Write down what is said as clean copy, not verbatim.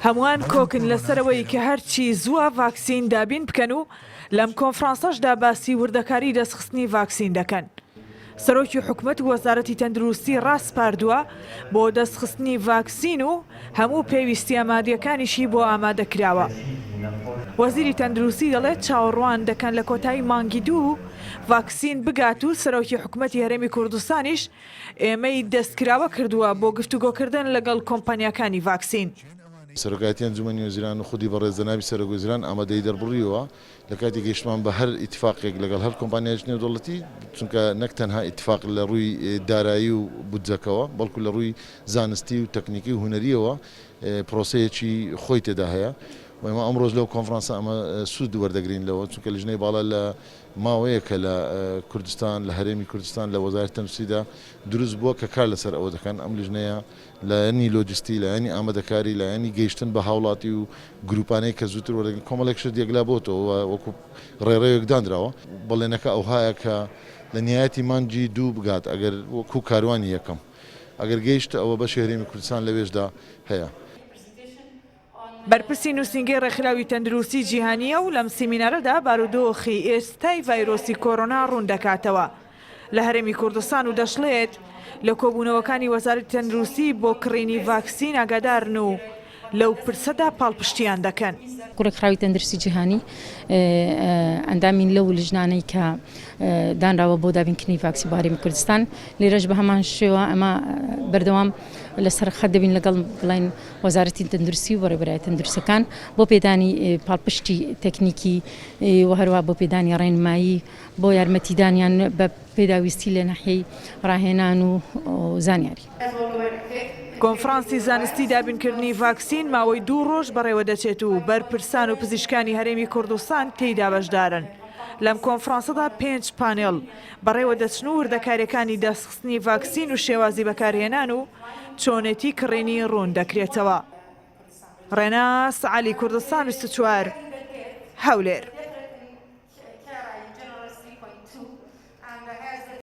هەمووان کۆکن لەسەرەوەی کە هەرچی زووە ڤاکسین دابین بکەن و لەم کۆنفرانسەشدا باسی وردەکاری دەستخستنی ڤاکسین دەکەن. سەرۆکی حکوومەت و وەزارەتی تەندروستی ڕاستپاردووە بۆ دەستخستنی ڤاکسین و هەموو پێویستی ئامادەکانیشی بۆ ئامادەکراوە. وەزیری تەندروستی دەڵێت چاوەڕوان دەکەن لە کۆتایی مانگی دوو ڤاکسین بگات و سەرۆکی حکوومەتی هەرێمی کوردستانیش ئێمەی دەستکراوە کردووە بۆ گفتوگۆکردن لەگەڵ کۆمپانیاکانی ڤاکسین. سەرۆکایەتی ئەنجومەنی وەزیران و خودی بەڕێزەناوی سەرۆک وەزیران ئامادەی دەربڕیەوە لە کاتی گەیشتمان بە هەر ئیتفاقێک لەگەڵ هەر کۆمپانیایەکی نێودەوڵەتی، چونکە نەک تەنها ئیتفاق لە ڕووی دارایی و بودجەکەوە بەڵکو لە ڕووی زانستی و تەکنیکی و هونەریەوە پرۆسەیەکی خۆی تێدا هەیە. ئێمە ئەمڕۆژ لەو کۆنفرانسە ئەمە سوود وەردەگرین لەوە، چونکە لیژنەی باڵا لە ماوەیەکە لە کوردستان لە هەرێمی کوردستان لە وەزارەتی تەندروستیدا دروست بووە کە کار لەسەر ئەوە دەکەن. ئەم لیژنەیە لە ینی لۆجستی لە ینی ئامادەکاری لە ینی گەیشتن بە هاوڵاتی و گروپانەی کە زووتر وەردەگرن کۆمەڵێک شت یەکلا بۆتەوە وەکو ڕێڕەوێک دانراوە. بەڵێنەکە ئەوهایە کە لە نهایەتی مانگی دوو بگات ئەگەر وەکو کاروانی یەکەم ئەگەر گەیشت ئەوە بەشی هەرێمی کوردستان لەوێشدا هەیە. بەرپرسی نووسینگەی ڕێکخراوی تەندروستی جیهانیە و لەم سیمینارەدا بارودۆخی ئێستای ڤایرۆسی کۆرۆنا ڕوون دەکاتەوە لە هەرێمی کوردستان و دەشڵێت لە کۆبوونەوەکانی وەزارەتی تەندروستی بۆ کڕینی ڤاکسین ئاگادارن و لەو پرسەدا پاڵپشتیان دەکەن. ڕێکخراوی تەندروستی جیهانی ئەندامین لەو لیژنانەی کە دانراوە بۆ دابینکردنی ڤاکسین بۆ هەرێمی کوردستان لێرەش بە هەمان شێوە ئەمە بەردەوام لەسەر خەت دەبین لەگەڵ بڵین وەزارەتی تەندروستی و بەڕێوەبەری تەندروستەکان بۆ پێدانی پاڵپشتی تەکنیکی و هەروە بۆ پێدانی ڕێنمایی بۆ یارمەتیدانیان بە پێداویستی لە ناحیەی ڕاهێنان و زانیاری. کۆنفرانسی زانستی دابینکردنی ڤاکسین ماوەی 2 ڕۆژ بەڕێوە دەچێت و بەرپرسان و پزیشکانی هەرێمی کوردستان تێیدا بەشدارن. لەم کۆنفرانسەدا 5 پانێڵ بەڕێوە دەچن و وردەکاریەکانی دەستخستنی ڤاکسین و شێوازی بەکارهێنان و چۆنێتی کڕینی ڕوون دەکرێتەوە. ڕێناس عەلی، کوردستان 24 هەولێر.